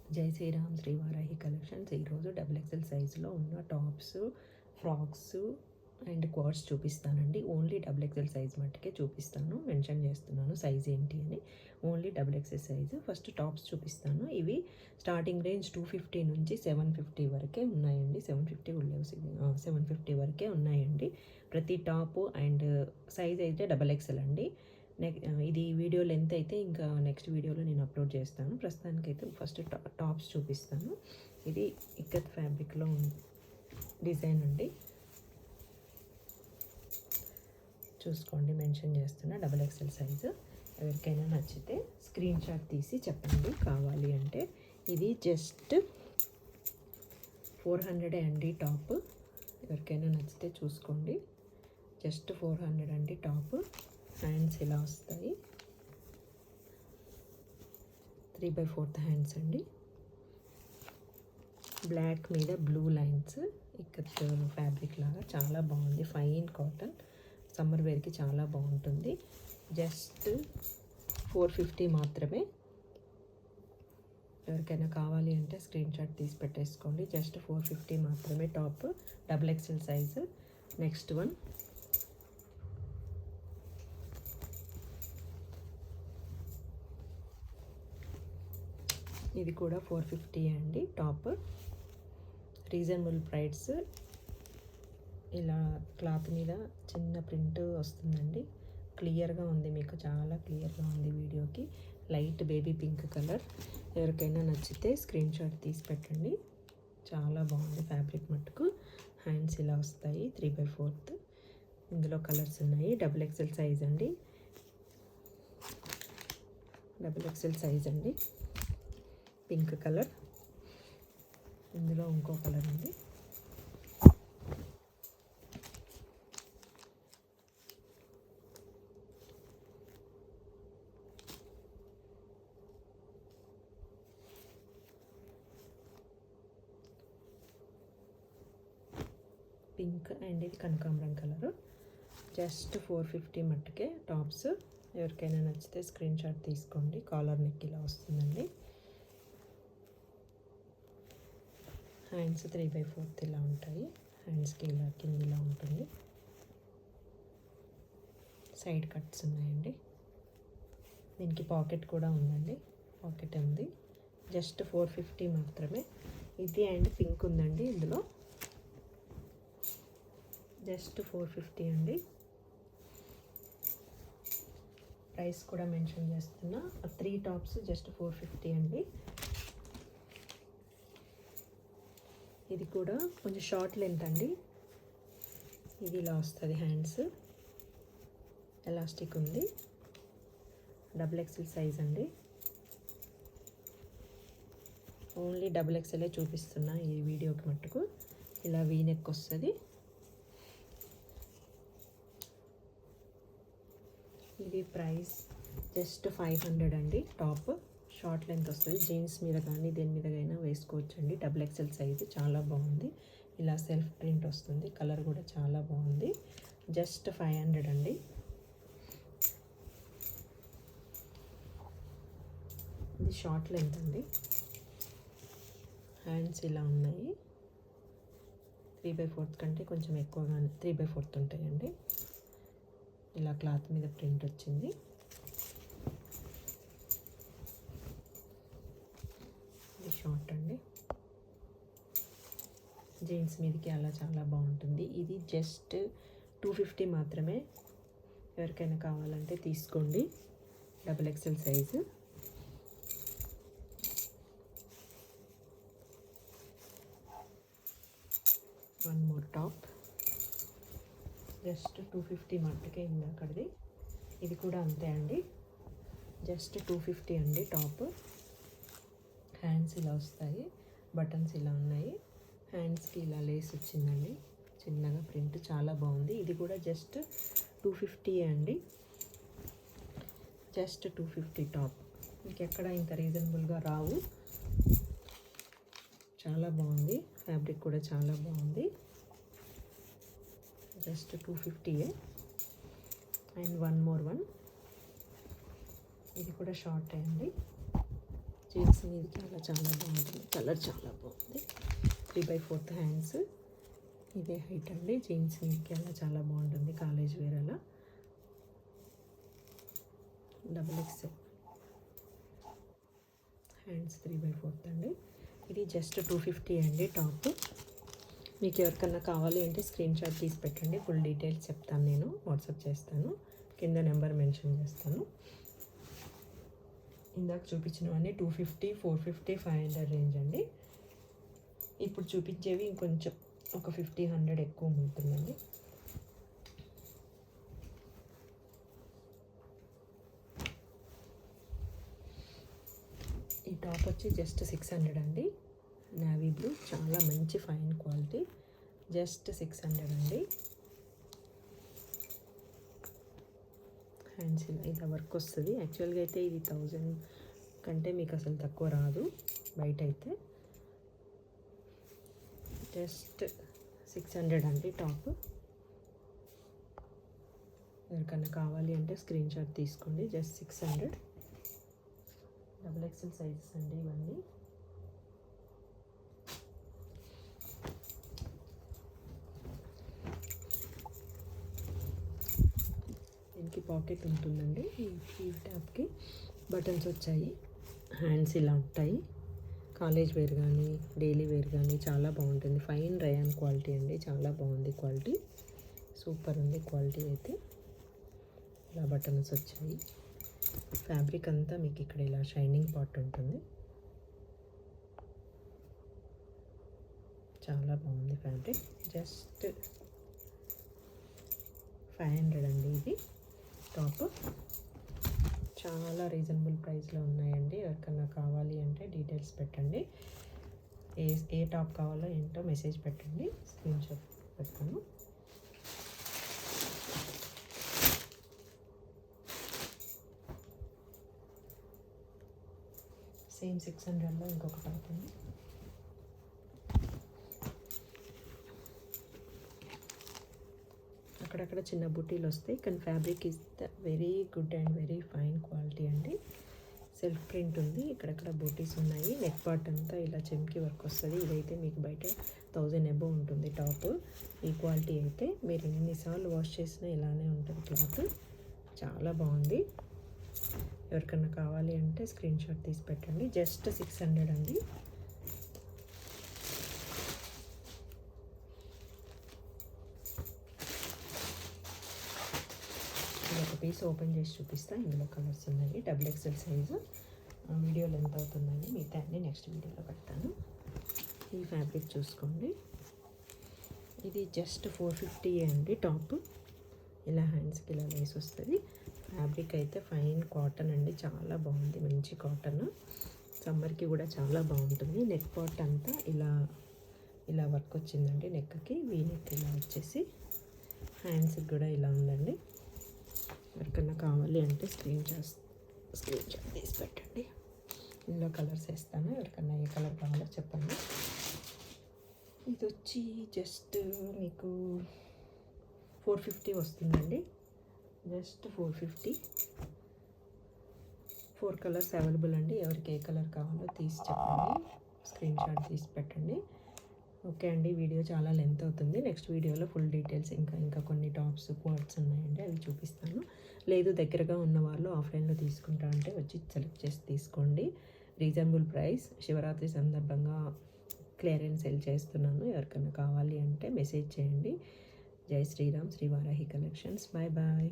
జై శ్రీరామ్ శ్రీ వారాహి కలెక్షన్స్. ఈరోజు double XL సైజులో ఉన్న టాప్స్, ఫ్రాక్స్ అండ్ క్వార్ట్స్ చూపిస్తానండి. ఓన్లీ డబుల్ ఎక్సెల్ సైజ్ మట్టుకే చూపిస్తాను. మెన్షన్ చేస్తున్నాను సైజ్ ఏంటి అని. Only double XL size. First tops చూపిస్తాను. ఇవి స్టార్టింగ్ రేంజ్ 250 నుంచి 750 వరకే ఉన్నాయండి. 750 వరకే ఉన్నాయండి. ప్రతి టాపు అండ్ సైజ్ అయితే డబుల్ ఎక్సెల్ అండి. ఇది వీడియో లెంత్ అయితే ఇంకా నెక్స్ట్ వీడియోలో నేను అప్లోడ్ చేస్తాను. ప్రస్తుతానికైతే ఫస్ట్ టాప్స్ చూపిస్తాను. ఇది ఇక్కత్ ఫ్యాబ్రిక్లో డిజైన్ అండి. చూసుకోండి, మెన్షన్ చేస్తున్నా డబుల్ ఎక్సెల్ సైజు. ఎవరికైనా నచ్చితే స్క్రీన్ షాట్ తీసి చెప్పండి కావాలి అంటే. ఇది జస్ట్ 400 అండి టాప్. ఎవరికైనా నచ్చితే చూసుకోండి. జస్ట్ 400 అండి టాప్. హ్యాండ్స్ ఇలా వస్తాయి. 3/4 హ్యాండ్స్ అండి. బ్లాక్ మీద బ్లూ లైన్స్, ఇక్కత్ ఫ్యాబ్రిక్ లాగా చాలా బాగుంది. ఫైన్ కాటన్, సమ్మర్ వేర్కి చాలా బాగుంటుంది. జస్ట్ 450 మాత్రమే. ఎవరికైనా కావాలి అంటే స్క్రీన్ షాట్ తీసి పెట్టేసుకోండి. జస్ట్ 450 మాత్రమే top, double XL size. Next one ఇది కూడా 450 అండి టాప్. Reasonable price. ఇలా క్లాత్ మీద చిన్న ప్రింట్ వస్తుందండి. క్లియర్గా ఉంది, మీకు చాలా క్లియర్గా ఉంది వీడియోకి. Light baby pink colour. ఎవరికైనా నచ్చితే స్క్రీన్ షాట్ తీసి పెట్టండి. చాలా బాగుంది ఫ్యాబ్రిక్ మట్టుకు. హ్యాండ్స్ ఇలా వస్తాయి 3/4. ఇందులో కలర్స్ ఉన్నాయి. డబుల్ ఎక్సెల్ సైజ్ అండి. డబుల్ ఎక్సెల్ సైజ్ అండి. Pink colour. ఇందులో ఇంకో కలర్ ఉంది. పింక్ అండ్ ఇది కనకాంబరం కలరు. జస్ట్ 450 మట్టుకే టాప్స్. ఎవరికైనా నచ్చితే స్క్రీన్ షాట్ తీసుకోండి. కాలర్ నెక్ ఇలా వస్తుందండి. హ్యాండ్స్ 3/4 ఇలా ఉంటాయి. హ్యాండ్స్కి ఇలా కింద ఇలా ఉంటుంది. సైడ్ కట్స్ ఉన్నాయండి. దీనికి పాకెట్ కూడా ఉందండి. పాకెట్ ఉంది. జస్ట్ 450 మాత్రమే. ఇది అండ్ పింక్ ఉందండి ఇందులో. జస్ట్ 450 అండి. ప్రైస్ కూడా మెన్షన్ చేస్తున్నా. 3 టాప్స్ జస్ట్ 450 అండి. ఇది కూడా కొంచెం షార్ట్ లెంత్ అండి. ఇది ఇలా వస్తుంది. హ్యాండ్స్ ఎలాస్టిక్ ఉంది. డబుల్ ఎక్సెల్ సైజ్ అండి. ఓన్లీ డబుల్ ఎక్సెలే చూపిస్తున్నా ఈ వీడియోకి మట్టుకు. ఇలా వీ నెక్ వస్తుంది. ఇది ప్రైస్ జస్ట్ 500 అండి టాప్. షార్ట్ లెంత్ వస్తుంది. జీన్స్ మీద కానీ దేని మీద అయినా వేసుకోవచ్చండి. డబుల్ ఎక్సెల్ సైజు చాలా బాగుంది. ఇలా సెల్ఫ్ ప్రింట్ వస్తుంది. కలర్ కూడా చాలా బాగుంది. జస్ట్ 500 అండి. ఇది షార్ట్ లెంత్ అండి. హ్యాండ్స్ ఇలా ఉన్నాయి. 3/4 కంటే కొంచెం ఎక్కువగానే 3/4 ఉంటాయండి. ఇలా క్లాత్ మీద ప్రింట్ వచ్చింది. ఇది షార్ట్ అండి. జీన్స్ మీదకి అలా చాలా బాగుంటుంది. ఇది జస్ట్ 250 మాత్రమే. ఎవరికైనా కావాలంటే తీసుకోండి. Double XL size. One more top. Just 250 మట్టుకే ఇందాకది. ఇది కూడా అంతే అండి. జస్ట్ 250 అండి టాప్. హ్యాండ్స్ ఇలా వస్తాయి. బటన్స్ ఇలా ఉన్నాయి. హ్యాండ్స్కి ఇలా లేస్ వచ్చిందండి. చిన్నగా ప్రింట్ చాలా బాగుంది. ఇది కూడా జస్ట్ 250 అండి. Just 250 top. ఇంకెక్కడ ఇంత రీజనబుల్గా రావు. చాలా బాగుంది. ఫ్యాబ్రిక్ కూడా చాలా బాగుంది. Just 250. And one more one. ఇది కూడా షార్ట్ అండి. జీన్స్ మీదకి అలా చాలా బాగుంటుంది, కలర్ చాలా బాగుంది. 3/4 హ్యాండ్స్, ఇదే హైట్ అండి. జీన్స్ మీదకి అలా చాలా బాగుంటుంది, కాలేజ్ వేర్ అలా. XXL హ్యాండ్స్ 3/4 అండి. ఇది జస్ట్ 250 అండి టాప్. మీకు ఎవరికన్నా కావాలి అంటే స్క్రీన్ షాట్ తీసి పెట్టండి, ఫుల్ డీటెయిల్స్ చెప్తాను, నేను వాట్సాప్ చేస్తాను, కింద నెంబర్ మెన్షన్ చేస్తాను. ఇందాక చూపించినవన్నీ 250, 450, 500 రేంజ్ అండి. ఇప్పుడు చూపించేవి ఇంకొంచెం ఒక 50-100 ఎక్కువ ఉంటుందండి. ఈ టాప్ వచ్చి జస్ట్ 600 అండి. నేవీ బ్లూ, చాలా మంచి ఫైన్ క్వాలిటీ, జస్ట్ 600 అండి. హ్యాండ్స్ ఇలా వర్క్ వస్తుంది. యాక్చువల్గా అయితే ఇది 1000 కంటే మీకు అసలు తక్కువ రాదు బయట అయితే. జస్ట్ 600 అండి టాప్. ఎవరికన్నా కావాలి అంటే స్క్రీన్ షాట్ తీసుకోండి, జస్ట్ 600. XXL సైజెస్ అండి ఇవన్నీ. దీనికి పాకెట్ ఉంటుందండి, ఈ టాప్కి బటన్స్ వచ్చాయి. హ్యాండ్స్ ఇలా ఉంటాయి. కాలేజ్ వేర్ కానీ డైలీ వేర్ కానీ చాలా బాగుంటుంది. ఫైన్ రయాన్ క్వాలిటీ అండి, చాలా బాగుంది క్వాలిటీ, సూపర్ ఉంది క్వాలిటీ అయితే. ఇలా బటన్స్ వచ్చాయి. ఫ్యాబ్రిక్ అంతా మీకు ఇక్కడ ఇలా షైనింగ్ పార్ట్ ఉంటుంది, చాలా బాగుంది ఫ్యాబ్రిక్. జస్ట్ 500 అండి ఇది టాప్. చాలా రీజనబుల్ ప్రైస్లో ఉన్నాయండి. ఎవరికన్నా కావాలి అంటే డీటెయిల్స్ పెట్టండి, ఏ టాప్ కావాలో ఏంటో మెసేజ్ పెట్టండి, స్క్రీన్ షాట్ పెడతాను. సేమ్ 600లో ఇంకొక టాప్ ఉంది. అక్కడక్కడ చిన్న బుటీలు వస్తాయి, కానీ fabric is the very good and very fine quality అండి. సెల్ఫ్ ప్రింట్ ఉంది, ఇక్కడక్కడ బూటీస్ ఉన్నాయి. నెక్ పార్ట్ అంతా ఇలా చెమ్కి వర్క్ వస్తుంది. ఇదైతే మీకు బయట 1000 అబోవ్ ఉంటుంది టాప్. ఈ క్వాలిటీ అయితే మీరు ఎన్నిసార్లు వాష్ చేసినా ఇలానే ఉంటుంది క్లాత్, చాలా బాగుంది. ఎవరికన్నా కావాలి అంటే స్క్రీన్ షాట్ తీసి పెట్టండి, జస్ట్ 600 అండి. ఒక పీస్ ఓపెన్ చేసి చూపిస్తాను, ఇందులో కలర్స్ ఉన్నాయి. XXL size. వీడియోలో ఎంత అవుతుందండి మిగతా అన్ని నెక్స్ట్ వీడియోలో పెడతాను. ఈ ఫ్యాబ్రిక్ చూసుకోండి, ఇది జస్ట్ 450 అండి టాప్. ఇలా హ్యాండ్స్కి ఇలా లేస్ వస్తుంది. ఫ్యాబ్రిక్ అయితే ఫైన్ కాటన్ అండి, చాలా బాగుంది, మంచి కాటన్. సమ్మర్కి కూడా చాలా బాగుంటుంది. నెక్ పార్ట్ అంతా ఇలా వర్క్ వచ్చిందండి, నెక్కి వీ నెక్ ఇలా వచ్చేసి, హ్యాండ్స్కి కూడా ఇలా ఉందండి. ఎవరికన్నా కావాలి అంటే స్క్రీన్ షాట్ తీసి పెట్టండి, ఇందులో కలర్స్ వేస్తాను. ఎవరికన్నా ఏ కలర్ కావాలో చెప్పండి. ఇది వచ్చి జస్ట్ మీకు 450 వస్తుందండి, జస్ట్ 450. 4 కలర్స్ అవైలబుల్ అండి. ఎవరికి ఏ కలర్ కావాలో తీసి చెప్పండి, స్క్రీన్ షాట్ తీసి పెట్టండి. ఓకే అండి, వీడియో చాలా లెంత్ అవుతుంది. నెక్స్ట్ వీడియోలో ఫుల్ డీటెయిల్స్ ఇంకా కొన్ని టాప్స్ క్వార్ట్స్ ఉన్నాయండి, అవి చూపిస్తాను. లేదు దగ్గరగా ఉన్న వాళ్ళు ఆఫ్లైన్లో తీసుకుంటా అంటే వచ్చి సెలెక్ట్ చేసి తీసుకోండి. రీజనబుల్ ప్రైస్, శివరాత్రి సందర్భంగా క్లియరెన్స్ సేల్ చేస్తున్నాను. ఎవరికైనా కావాలి అంటే మెసేజ్ చేయండి. జై Sriram, Sri Varahi collections. Bye bye.